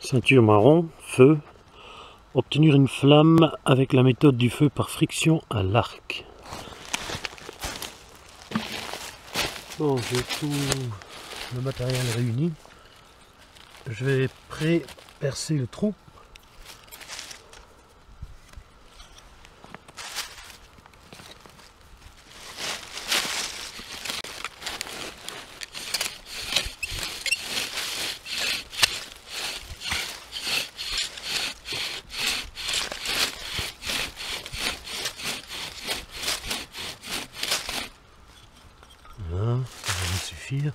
Ceinture marron, feu. Obtenir une flamme avec la méthode du feu par friction à l'arc. Bon, j'ai tout le matériel réuni. Je vais pré-percer le trou. Voilà, ça va me suffire.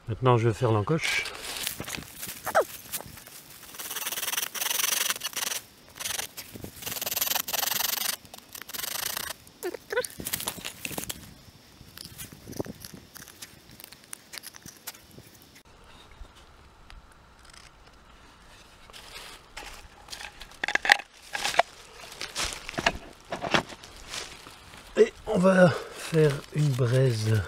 Maintenant je vais faire l'encoche. Et on va faire une braise.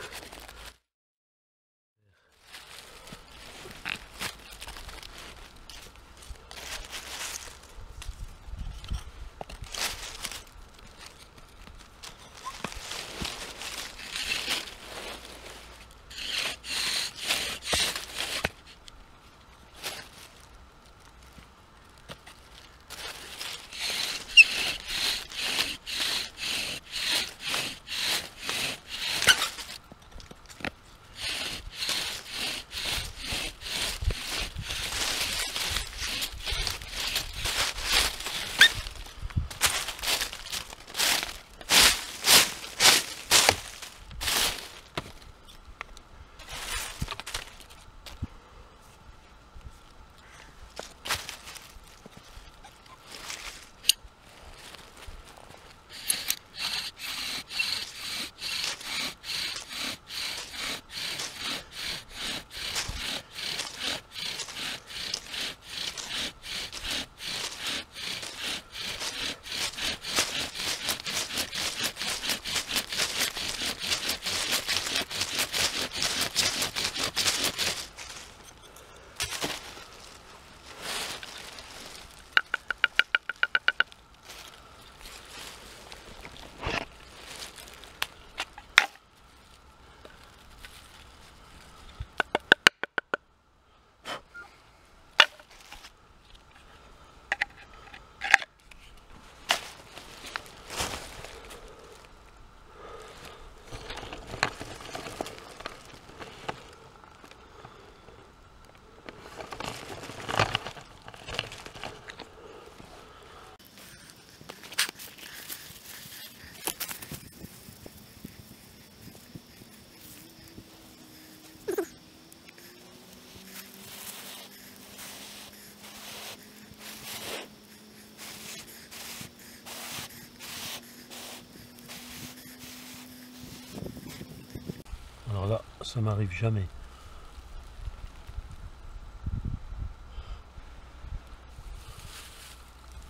Alors là, ça m'arrive jamais.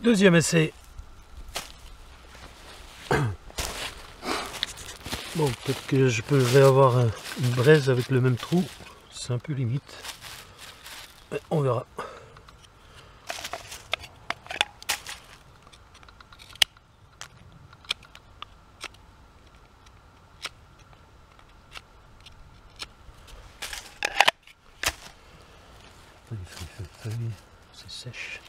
Deuxième essai. Bon, peut-être que je vais avoir une braise avec le même trou. C'est un peu limite. Mais on verra. Feuille, c'est sèche.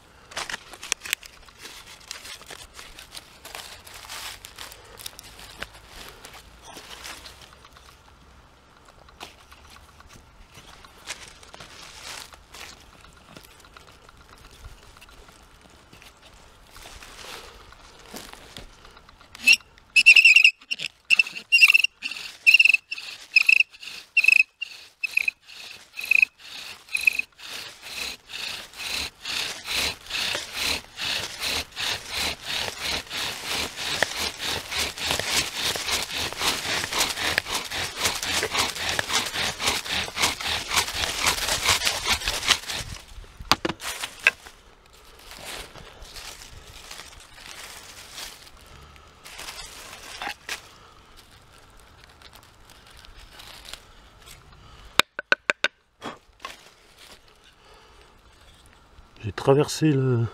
J'ai traversé le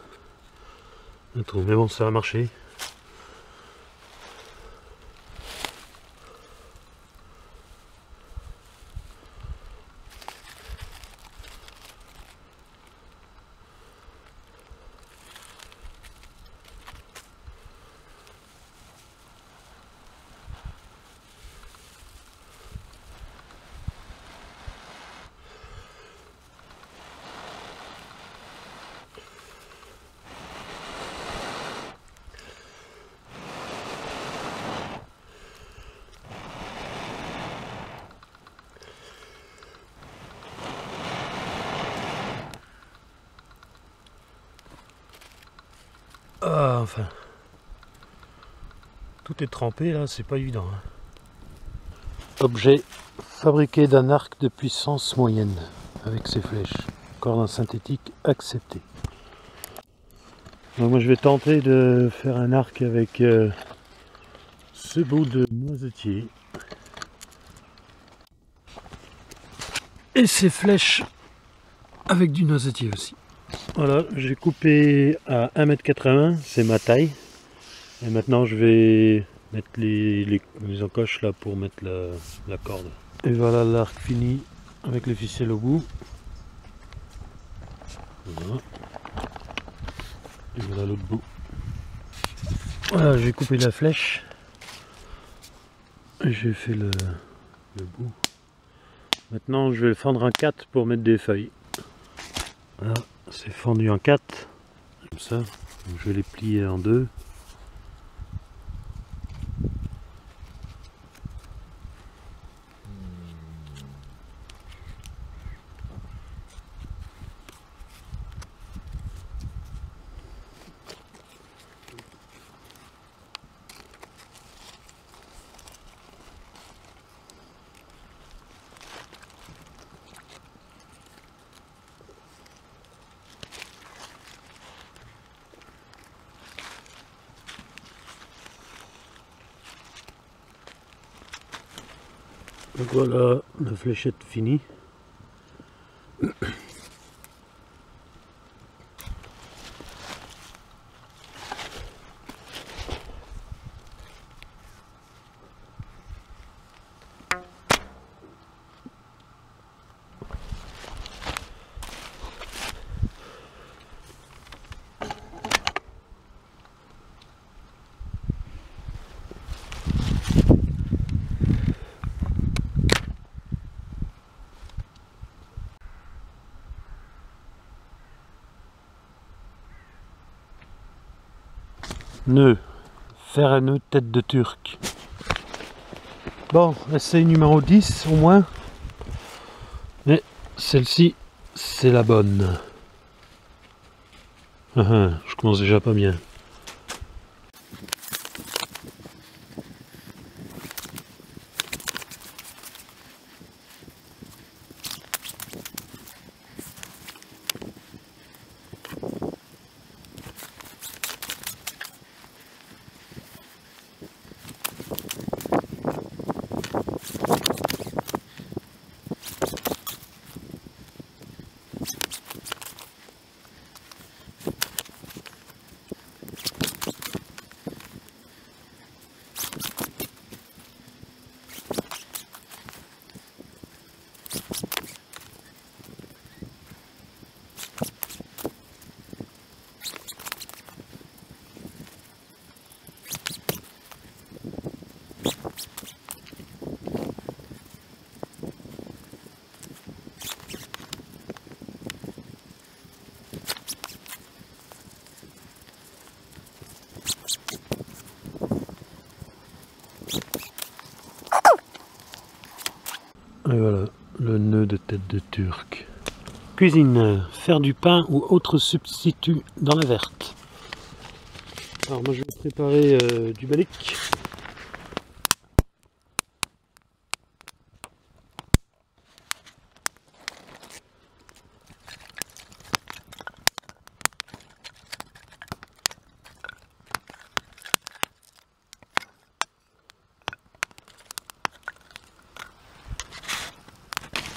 trou, mais bon, ça a marché. Ah, enfin, tout est trempé là, c'est pas évident. Hein. Objet fabriqué d'un arc de puissance moyenne avec ses flèches. Corde en synthétique accepté. Donc moi je vais tenter de faire un arc avec ce bout de noisetier. Et ces flèches avec du noisetier aussi. Voilà, j'ai coupé à 1,80 m, c'est ma taille. Et maintenant je vais mettre les encoches là pour mettre la corde. Et voilà l'arc fini avec les ficelles au bout. Voilà. Et voilà l'autre bout. Voilà, j'ai coupé la flèche. J'ai fait le bout. Maintenant je vais le fendre en 4 pour mettre des feuilles. Voilà, c'est fendu en 4. Comme ça. Donc, je vais les plier en 2. Donc voilà la fléchette finie. Nœud, faire un nœud tête de turc. Bon, essai numéro 10 au moins. Mais celle-ci, c'est la bonne. Je commence déjà pas bien. Et voilà, le nœud de tête de turc. Cuisine, faire du pain ou autre substitut dans la verte. Alors moi je vais préparer du balik.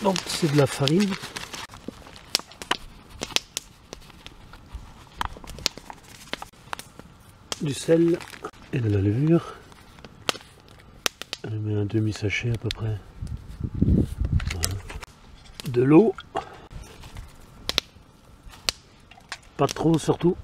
Donc c'est de la farine. du sel et de la levure. Je mets un demi-sachet à peu près. Voilà. De l'eau. Pas trop surtout.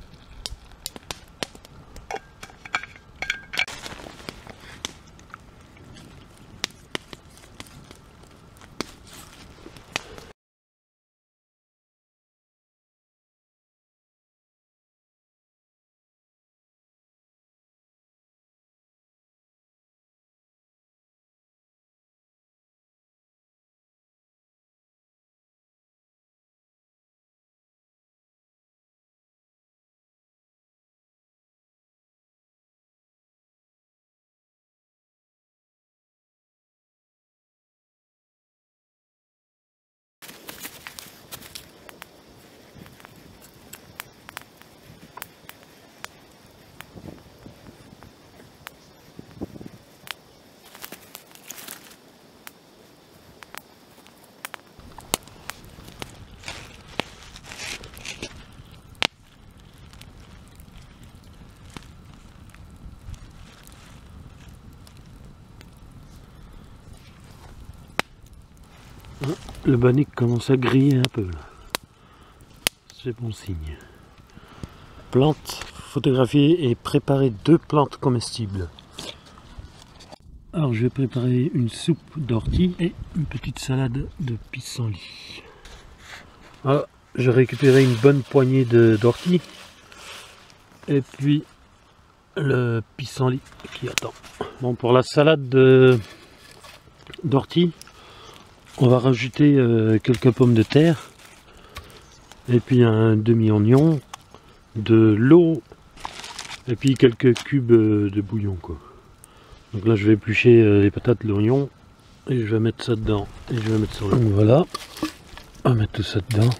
Le bannique commence à griller un peu là. C'est bon signe. Plantes, photographier et préparer 2 plantes comestibles. Alors je vais préparer une soupe d'ortie et une petite salade de pissenlit. Alors j'ai récupéré une bonne poignée d'ortie et puis le pissenlit qui attend. Bon, pour la salade d'ortie, on va rajouter quelques pommes de terre et puis un demi-oignon, de l'eau et puis quelques cubes de bouillon quoi. Donc là je vais éplucher les patates, l'oignon et je vais mettre ça dedans et je vais mettre sur le... Donc voilà, on va mettre tout ça dedans.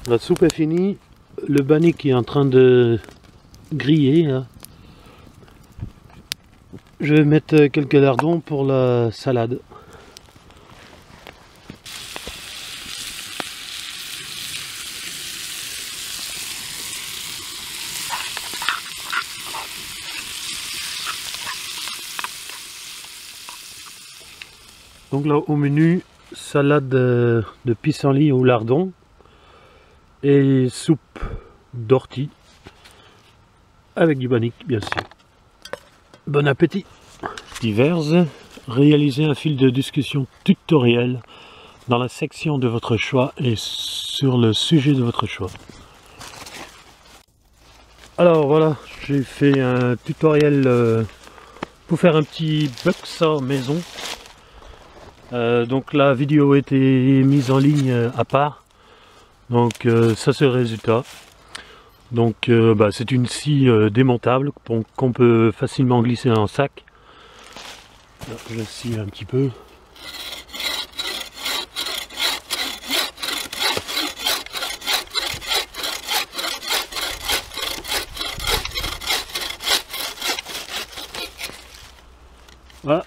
La soupe est finie, le bannique est en train de griller là. Je vais mettre quelques lardons pour la salade. Donc là au menu, salade de pissenlit au lardon et soupe d'ortie avec du bannique bien sûr. Bon appétit. Diverses, réalisez un fil de discussion tutoriel dans la section de votre choix et sur le sujet de votre choix. Alors voilà, j'ai fait un tutoriel pour faire un petit buxa maison. Donc la vidéo a été mise en ligne à part. Donc ça c'est le résultat. Donc c'est une scie démontable qu'on peut facilement glisser dans un sac. Là, je scie un petit peu. Voilà.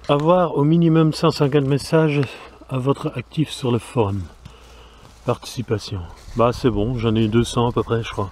Avoir au minimum 150 messages à votre actif sur le forum. Participation. Bah c'est bon, j'en ai 200 à peu près je crois.